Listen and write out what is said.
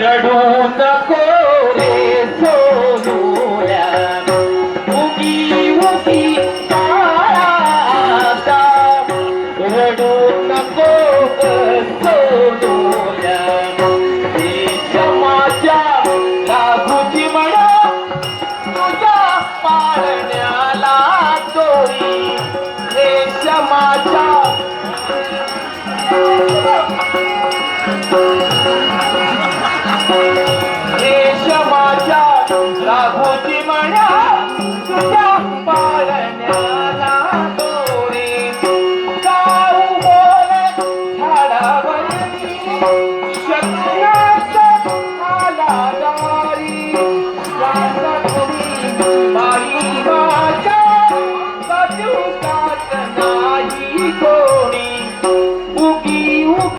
रडू नको रे सोनूया उगी उगी बाळाचा रडू नको सोनूया देशमाच्या राघुजी म्हणा तुझ्या पाळण्याला चोरी देशमाच्या रेशमाच्या राघोजी म्हणा तुझ्या पाळण्याला दोरी जाऊ बोल झाडावरी